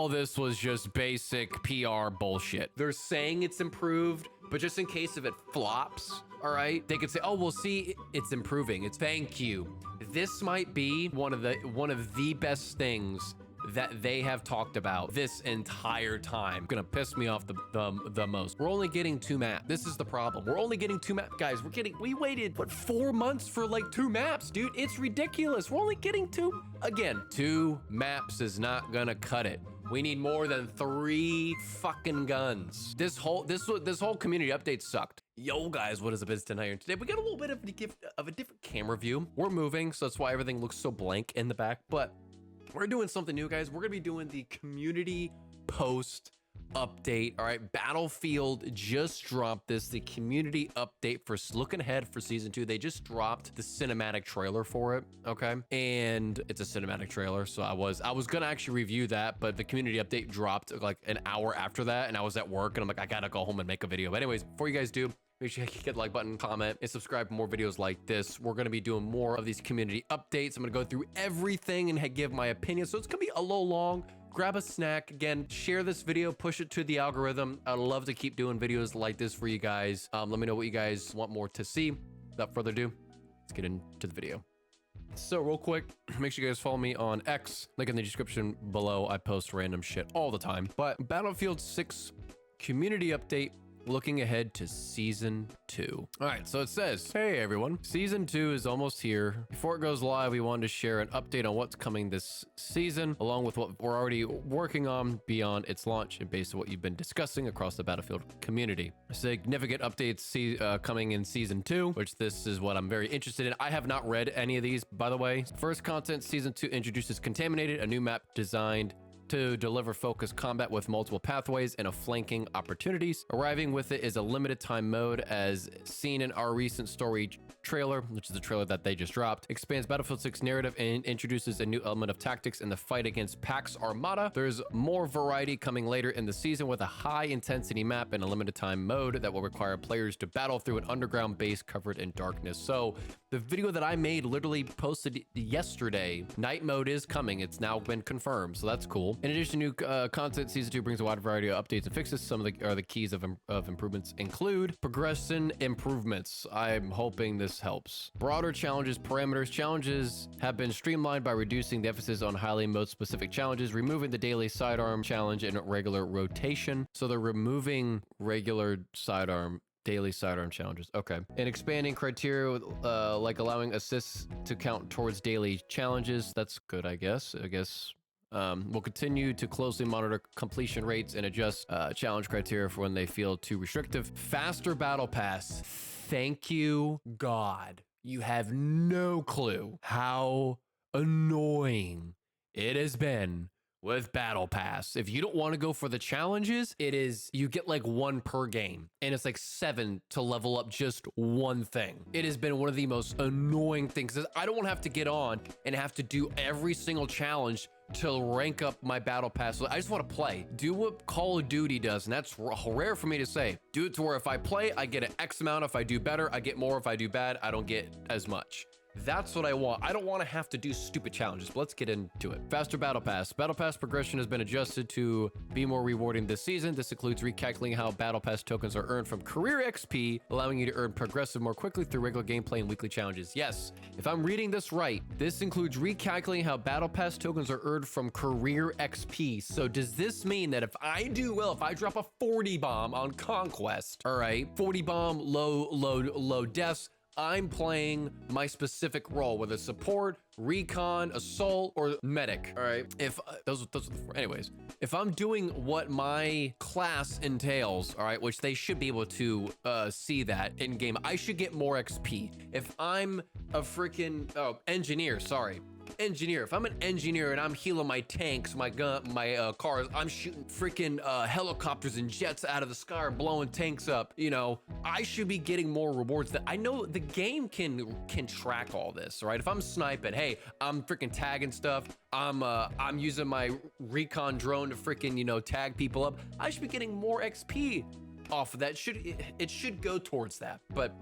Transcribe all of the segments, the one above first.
all this was just basic PR bullshit. They're saying it's improved, but just in case if it flops, all right, they could say, oh, we'll see, it's improving. It's thank you. This might be one of the best things that they have talked about this entire time. Gonna piss me off the most. We're only getting 2 maps. This is the problem. We're only getting 2 maps. Guys, we waited, what, 4 months for like 2 maps, dude? It's ridiculous. We're only getting 2. Again, 2 maps is not gonna cut it. We need more than 3 fucking guns. This whole community update sucked. Yo guys, what is up? It's tonight. Today we got a little bit of a different camera view. We're moving, so that's why everything looks so blank in the back, but we're doing something new, guys. We're gonna be doing the community post update. All right, Battlefield just dropped the community update for looking ahead for season 2. They just dropped the cinematic trailer for it. Okay, and it's a cinematic trailer, so I was gonna actually review that, but the community update dropped like an hour after that, and I was at work, and I'm like, I gotta go home and make a video. But anyways, before you guys do, make sure you hit the like button, comment, and subscribe for more videos like this. We're going to be doing more of these community updates. I'm going to go through everything and give my opinion. So it's going to be a little long. Grab a snack. Again, share this video, push it to the algorithm. I'd love to keep doing videos like this for you guys. Let me know what you guys want more to see. Without further ado, let's get into the video. So real quick, make sure you guys follow me on X. Link in the description below. I post random shit all the time. But Battlefield 6 community update, looking ahead to season 2. All right, so it says, hey everyone, season 2 is almost here. Before it goes live, we wanted to share an update on what's coming this season, along with what we're already working on beyond its launch and based on what you've been discussing across the Battlefield community. Significant updates coming in season 2, which this is what I'm very interested in. I have not read any of these, by the way. First content, season 2 introduces Contaminated, a new map designed to deliver focused combat with multiple pathways and flanking opportunities. Arriving with it is a limited time mode as seen in our recent story trailer, which is the trailer that they just dropped. Expands Battlefield 6 narrative and introduces a new element of tactics in the fight against Pax Armada. There's more variety coming later in the season with a high intensity map and a limited time mode that will require players to battle through an underground base covered in darkness. So the video that I made literally posted yesterday, night mode is coming. It's now been confirmed, so that's cool. In addition, new content, season 2 brings a wide variety of updates and fixes. Some of the keys of improvements include progression improvements. I'm hoping this helps. Broader challenges, parameters. Challenges have been streamlined by reducing the emphasis on highly mode-specific challenges, removing the daily sidearm challenge and regular rotation. So they're removing regular sidearm, daily sidearm challenges. Okay. And expanding criteria, like allowing assists to count towards daily challenges. That's good, I guess. We'll continue to closely monitor completion rates and adjust challenge criteria for when they feel too restrictive. Faster battle pass. Thank you, God. You have no clue how annoying it has been with Battle Pass. If you don't want to go for the challenges, you get like 1 per game, and it's like 7 to level up just one thing. It has been one of the most annoying things. I don't want to have to get on and have to do every single challenge to rank up my Battle Pass. I just want to play. Do what Call of Duty does, and that's rare for me to say. Do it to where if I play, I get an X amount. If I do better, I get more. If I do bad, I don't get as much. That's what I want. I don't want to have to do stupid challenges, but let's get into it. Faster Battle Pass. Battle Pass progression has been adjusted to be more rewarding this season. This includes recalculating how Battle Pass tokens are earned from career XP, allowing you to earn progressive more quickly through regular gameplay and weekly challenges. Yes, if I'm reading this right, this includes recalculating how Battle Pass tokens are earned from career XP. So does this mean that if I do well, if I drop a 40 bomb on Conquest, all right, 40 bomb, low deaths, I'm playing my specific role, whether support, recon, assault, or medic. All right. If anyways, if I'm doing what my class entails, all right, which they should be able to see that in game, I should get more XP. If I'm a freaking engineer, if I'm an engineer and I'm healing my tanks, my gun, my cars, I'm shooting freaking helicopters and jets out of the sky, or blowing tanks up, you know, I should be getting more rewards. That I know the game can track all this, right? If I'm sniping, hey, I'm freaking tagging stuff, I'm using my recon drone to freaking, you know, tag people up, I should be getting more XP off of that. It should go towards that. But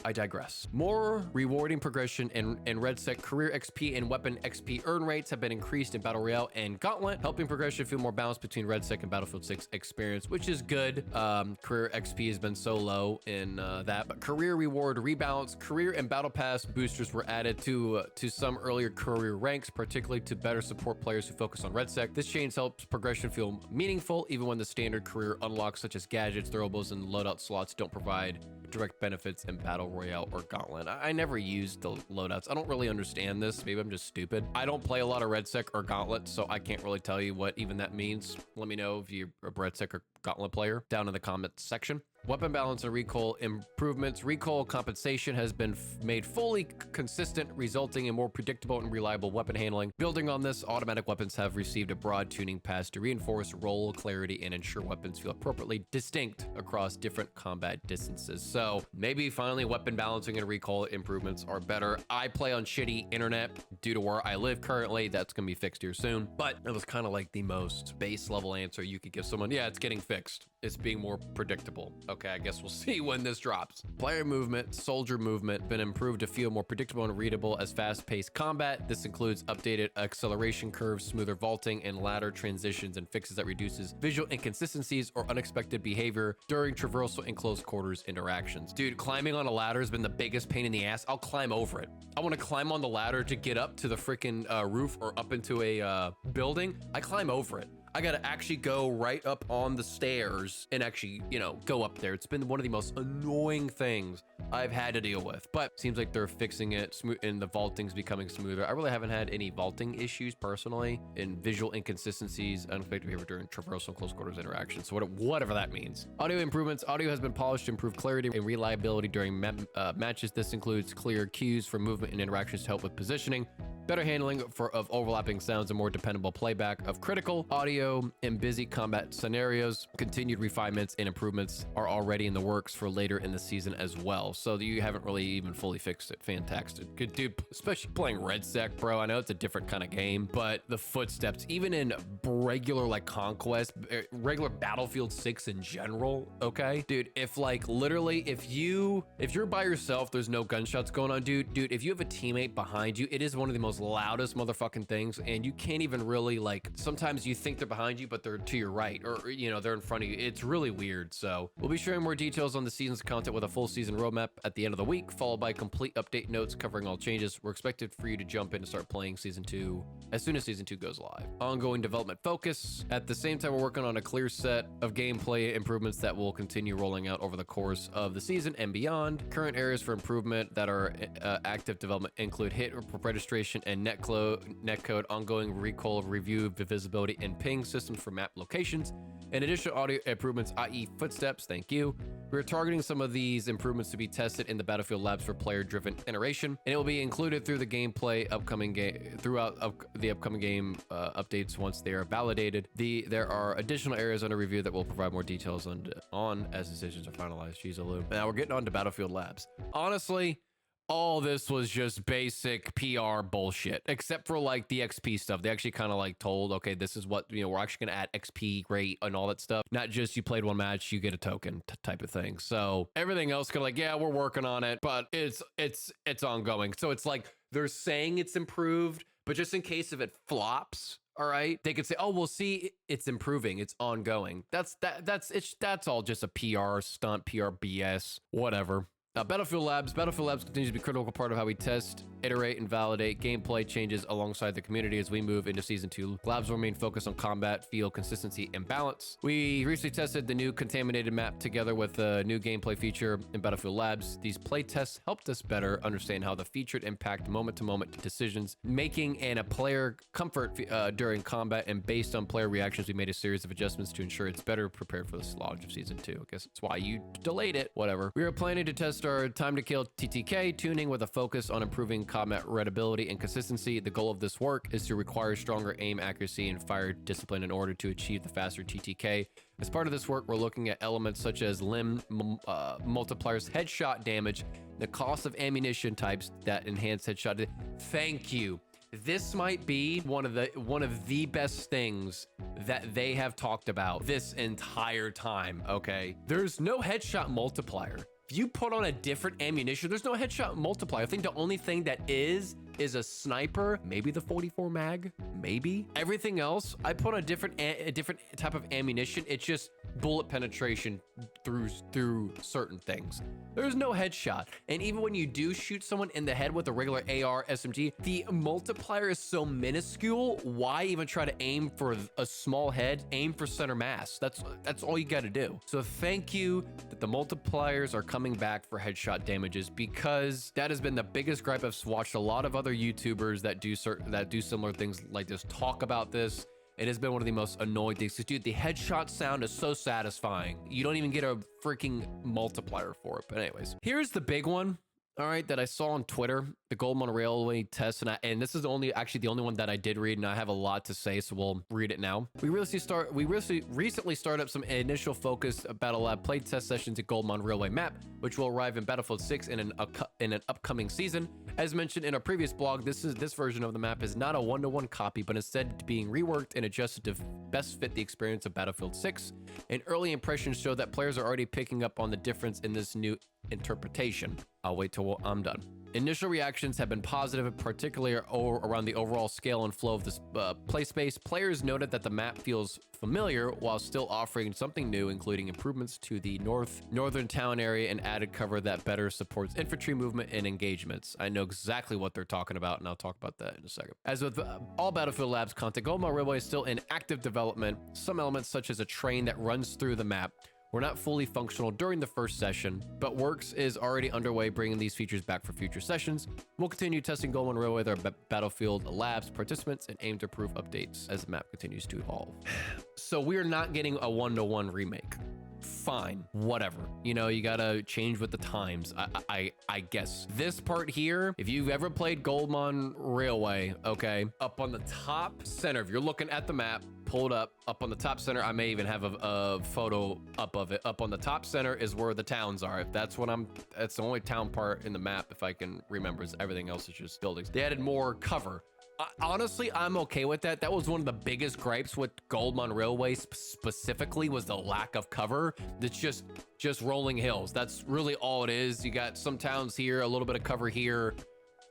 I digress. More rewarding progression in RedSec career XP and weapon XP earn rates have been increased in Battle Royale and Gauntlet, helping progression feel more balanced between RedSec and Battlefield 6 experience, which is good. Career XP has been so low in that, but career reward rebalance, career and battle pass boosters were added to some earlier career ranks, particularly to better support players who focus on RedSec. This change helps progression feel meaningful, even when the standard career unlocks such as gadgets, throwables, and loadout slots don't provide direct benefits in Battle Royale or Gauntlet. I never used the loadouts. I don't really understand this. Maybe I'm just stupid. I don't play a lot of RedSec or Gauntlet, so I can't really tell you what even that means. Let me know if you're a RedSec or Gauntlet player down in the comments section. Weapon balance and recoil improvements. Recoil compensation has been made fully consistent, resulting in more predictable and reliable weapon handling. Building on this, automatic weapons have received a broad tuning pass to reinforce roll clarity and ensure weapons feel appropriately distinct across different combat distances. So maybe finally weapon balancing and recoil improvements are better. I play on shitty internet due to where I live currently. That's gonna be fixed here soon, but it was kind of like the most base level answer you could give someone. Yeah, it's getting fixed. It's being more predictable. Okay, I guess we'll see when this drops. Player movement, soldier movement, been improved to feel more predictable and readable as fast-paced combat. This includes updated acceleration curves, smoother vaulting, and ladder transitions, and fixes that reduces visual inconsistencies or unexpected behavior during traversal and close quarters interactions. Dude, climbing on a ladder has been the biggest pain in the ass. I'll climb over it. I want to climb on the ladder to get up to the freaking roof or up into a building. I climb over it. I gotta actually go right up on the stairs and actually, you know, go up there. It's been one of the most annoying things I've had to deal with, but seems like they're fixing it and the vaulting's becoming smoother. I really haven't had any vaulting issues personally, in visual inconsistencies, unexpected behavior during traversal and close quarters interactions. So whatever that means. Audio improvements. Audio has been polished to improve clarity and reliability during matches. This includes clear cues for movement and interactions to help with positioning, better handling of overlapping sounds, and more dependable playback of critical audio in busy combat scenarios. Continued refinements and improvements are already in the works for later in the season as well, so you haven't really even fully fixed it. Fantastic. Good dude, especially playing RedSec, bro. I know it's a different kind of game, but the footsteps, even in regular like Conquest, regular Battlefield 6 in general, okay? Dude, if like literally, if you're by yourself, there's no gunshots going on, dude, if you have a teammate behind you, it is one of the most loudest motherfucking things, and you can't even really like, sometimes you think they're behind you, but they're to your right, or you know, they're in front of you. It's really weird. So we'll be sharing more details on the season's content with a full season roadmap at the end of the week, followed by complete update notes covering all changes. We're expected for you to jump in and start playing season 2 as soon as season 2 goes live. Ongoing development focus. At the same time, we're working on a clear set of gameplay improvements that will continue rolling out over the course of the season and beyond. Current areas for improvement that are active development include hit registration and netcode, ongoing recoil review, visibility, and ping systems for map locations, and additional audio improvements, i.e. footsteps. Thank you. We're targeting some of these improvements to be tested in the Battlefield Labs for player-driven iteration, and it will be included through the gameplay throughout the upcoming game updates once they are validated. There are additional areas under review that will provide more details on as decisions are finalized. Jeez, Aloo. Now we're getting on to Battlefield Labs. Honestly, all this was just basic PR bullshit, except for like the XP stuff. They actually kind of like told, okay, this is what, you know, we're actually going to add XP rate and all that stuff. Not just you played one match, you get a token type of thing. So everything else kind of like, yeah, we're working on it, but it's ongoing. So it's like they're saying it's improved, but just in case if it flops, all right, they could say, oh, we'll see, it's improving, it's ongoing. That's all just a PR stunt, PR BS, whatever. Now, Battlefield Labs continues to be a critical part of how we test, iterate, and validate gameplay changes alongside the community as we move into Season 2. Labs will remain focused on combat, feel, consistency, and balance. We recently tested the new Contaminated map together with a new gameplay feature in Battlefield Labs. These play tests helped us better understand how the feature impact moment-to-moment decisions, making and a player comfort during combat, and based on player reactions, we made a series of adjustments to ensure it's better prepared for the launch of Season 2. I guess that's why you delayed it, whatever. We are planning to test our time to kill TTK tuning with a focus on improving combat readability and consistency. The goal of this work is to require stronger aim accuracy and fire discipline in order to achieve the faster TTK. As part of this work, we're looking at elements such as limb multipliers, headshot damage, the cost of ammunition types that enhance headshot. Thank you. This might be one of the best things that they have talked about this entire time, okay? There's no headshot multiplier. If you put on a different ammunition, there's no headshot multiplier. I think the only thing that is a sniper, maybe the 44 mag, maybe. Everything else, I put on a different type of ammunition. It's just bullet penetration through certain things. There's no headshot. And even when you do shoot someone in the head with a regular AR SMG, the multiplier is so minuscule. Why even try to aim for a small head? Aim for center mass. That's all you got to do. So thank you that the multipliers are coming back for headshot damages, because that has been the biggest gripe. I've watched a lot of other YouTubers that do similar things like this talk about this. It has been one of the most annoying things. Dude, the headshot sound is so satisfying. You don't even get a freaking multiplier for it. But anyways, here's the big one. All right, that I saw on Twitter, the Goldmon Railway test, and this is the only one that I did read, and I have a lot to say, so we'll read it now. We recently started up some initial focus Battle Lab play test sessions at Goldmon Railway map, which will arrive in Battlefield 6 in an upcoming season. As mentioned in a previous blog, this version of the map is not a one-to-one copy, but instead being reworked and adjusted to best fit the experience of Battlefield 6. And early impressions show that players are already picking up on the difference in this new interpretation. I'll wait till I'm done. Initial reactions have been positive, particularly around the overall scale and flow of this play space. Players noted that the map feels familiar while still offering something new, including improvements to the northern town area and added cover that better supports infantry movement and engagements. I know exactly what they're talking about, and I'll talk about that in a second. As with all Battlefield Labs content, Goldmon Railway is still in active development. Some elements, such as a train that runs through the map, were not fully functional during the first session, but works is already underway bringing these features back for future sessions. We'll continue testing Goldmon Railway with our Battlefield Labs participants and aim to improve updates as the map continues to evolve. So we're not getting a one-to-one remake. Fine, whatever. You know, you gotta change with the times, I guess. This part here, if you've ever played Goldmon Railway, okay, up on the top center, if you're looking at the map, pulled up on the top center, I may even have a photo up of it. Up on the top center is where the towns are. If that's what that's the only town part in the map, if I can remember. Everything else is just buildings. They added more cover. Honestly, I'm okay with that. That was one of the biggest gripes with Goldmon Railway specifically, was the lack of cover. It's just rolling hills. That's really all it is. You got some towns here, a little bit of cover here,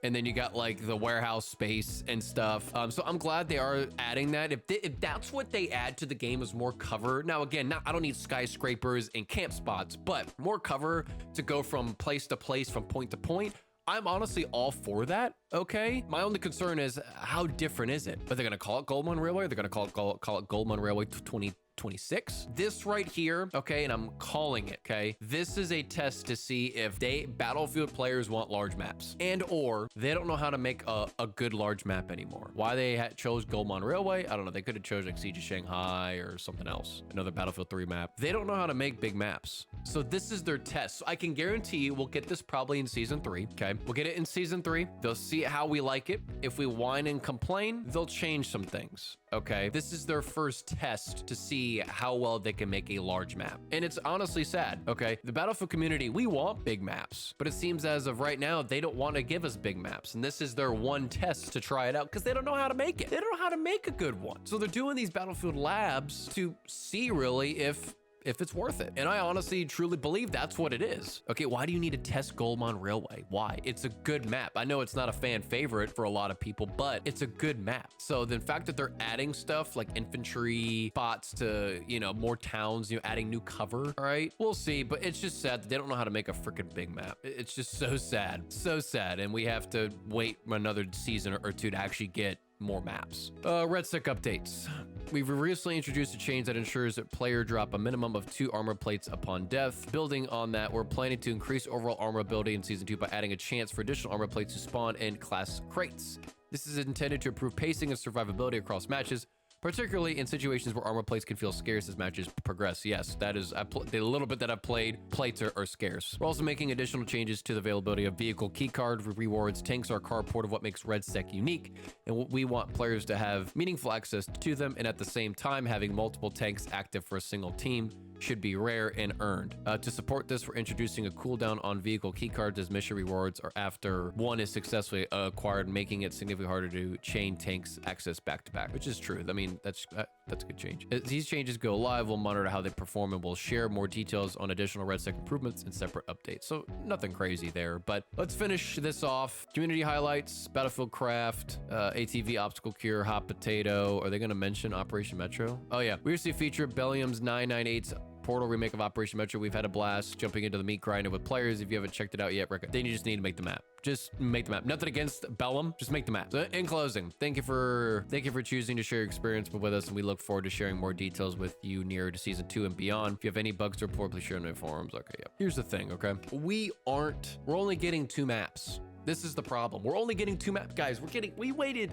and then you got like the warehouse space and stuff. So I'm glad they are adding that. If that's what they add to the game, is more cover. Now again, I don't need skyscrapers and camp spots, but more cover to go from place to place, from point to point. I'm honestly all for that, okay? My only concern is, how different is it? Are they gonna call it Goldmon Railway? Are they gonna call it Goldmon Railway 2026? This right here, okay, and I'm calling it, okay? This is a test to see if Battlefield players want large maps, and or they don't know how to make a good large map anymore. Why they chose Goldmon Railway, I don't know. They could have chose like Siege of Shanghai or something else, another Battlefield 3 map. They don't know how to make big maps. So this is their test. So I can guarantee you we'll get this probably in season 3, okay? We'll get it in season 3. They'll see how we like it. If we whine and complain, they'll change some things, okay? This is their first test to see how well they can make a large map. And it's honestly sad, okay? The Battlefield community, we want big maps, but it seems as of right now, they don't want to give us big maps. And this is their one test to try it out, because they don't know how to make it. They don't know how to make a good one. So they're doing these Battlefield Labs to see really if it's worth it. And I honestly, truly believe that's what it is. Okay, why do you need to test Goldmon Railway? Why? It's a good map. I know it's not a fan favorite for a lot of people, but it's a good map. So the fact that they're adding stuff like infantry spots to, you know, more towns, you know, adding new cover, all right, we'll see. But it's just sad that they don't know how to make a freaking big map. It's just so sad. So sad. And we have to wait another season or two to actually get more maps. Red Stick updates. We've recently introduced a change that ensures that player drop a minimum of 2 armor plates upon death. Building on that, we're planning to increase overall armor ability in season 2 by adding a chance for additional armor plates to spawn in class crates. This is intended to improve pacing and survivability across matches, particularly in situations where armor plates can feel scarce as matches progress. Yes, that is the little bit that I've played, plates are scarce. We're also making additional changes to the availability of vehicle keycard rewards. Tanks are a carport of what makes Red Stick unique, and we want players to have meaningful access to them, and at the same time, having multiple tanks active for a single team should be rare and earned. To support this, we're introducing a cooldown on vehicle keycards as mission rewards are after one is successfully acquired, making it significantly harder to chain tanks access back to back, which is true. I mean, that's That's a good change. As these changes go live, we'll monitor how they perform and we'll share more details on additional Red Stack improvements and separate updates. So nothing crazy there, but let's finish this off. Community highlights, Battlefield Craft, ATV Obstacle Cure, Hot Potato. Are they going to mention Operation Metro? Oh yeah. We recently featured Bellium's 998's Portal remake of Operation Metro. We've had a blast jumping into the meat grinder with players. If you haven't checked it out yet, then you just need to make the map. Just make the map. Nothing against Bellum, just make the map. So in closing, thank you for choosing to share your experience with us, and we look forward to sharing more details with you nearer to season 2 and beyond. If you have any bugs to report, please share in the forums. Okay, yeah. Here's the thing, okay? We're only getting 2 maps. This is the problem. We're only getting 2 maps, guys. We waited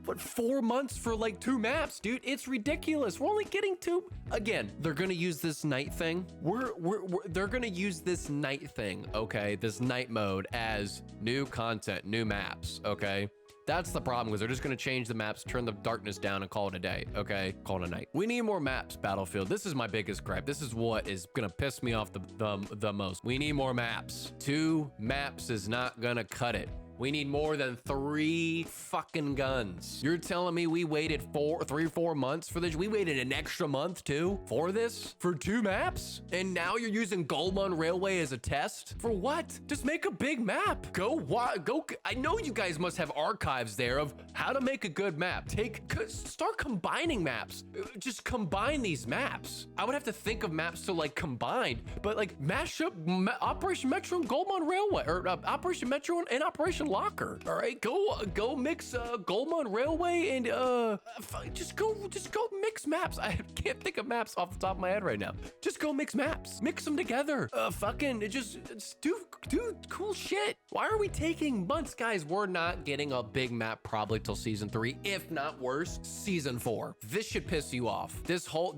what, 4 months for like 2 maps, dude. It's ridiculous. We're only getting 2. Again, they're gonna use this night thing. They're gonna use this night thing, okay? This night mode as new content, new maps, okay? That's the problem, because they're just gonna change the maps, turn the darkness down, and call it a day, okay? Call it a night. We need more maps, Battlefield. This is my biggest gripe. This is what is gonna piss me off the most. We need more maps. 2 maps is not gonna cut it. We need more than 3 fucking guns. You're telling me we waited 4 months for this? We waited an extra month too for this? For 2 maps? And now you're using Goldmund Railway as a test? For what? Just make a big map. I know you guys must have archives there of how to make a good map. Start combining maps. Just combine these maps. I would have to think of maps to like combine, but like mash up Operation Metro and Goldmund Railway, or Operation Metro and Operation Locker. All right, go mix Goldmund Railway and just go mix maps. I can't think of maps off the top of my head right now. Just go mix maps, mix them together. Just do cool shit. Why are we taking months, guys? We're not getting a big map probably till season 3, if not worse, season 4. This should piss you off. This whole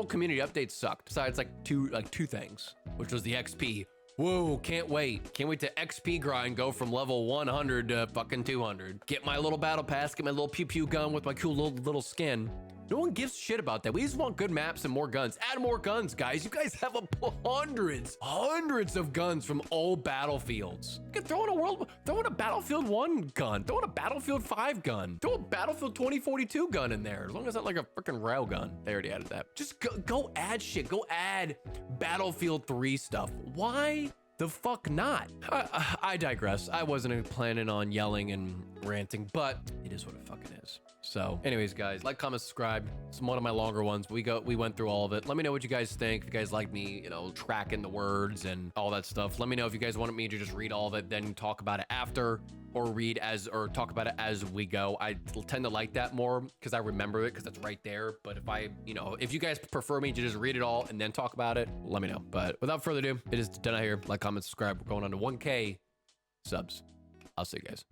community update sucked. Besides like two things, which was the XP. Whoa, can't wait. Can't wait to XP grind, go from level 100 to fucking 200. Get my little battle pass, get my little pew pew gun with my cool little skin. No one gives shit about that. We just want good maps and more guns. Add more guns, guys. You guys have hundreds of guns from old battlefields. You can throw in a Battlefield 1 gun, throw in a Battlefield 5 gun, throw a Battlefield 2042 gun in there, as long as it's not like a freaking rail gun. They already added that. Just go add shit. Go add Battlefield 3 stuff. Why the fuck not? I digress. I wasn't planning on yelling and ranting, but it is what it fucking is. So anyways, guys, like, comment, subscribe. It's one of my longer ones. We went through all of it. Let me know what you guys think. If you guys like me, tracking the words and all that stuff. Let me know if you guys wanted me to just read all of it, then talk about it after, or talk about it as we go. I tend to like that more because I remember it because it's right there. But if you guys prefer me to just read it all and then talk about it, let me know. But without further ado, it is done out here. Like, comment, subscribe. We're going on to 1K subs. I'll see you guys.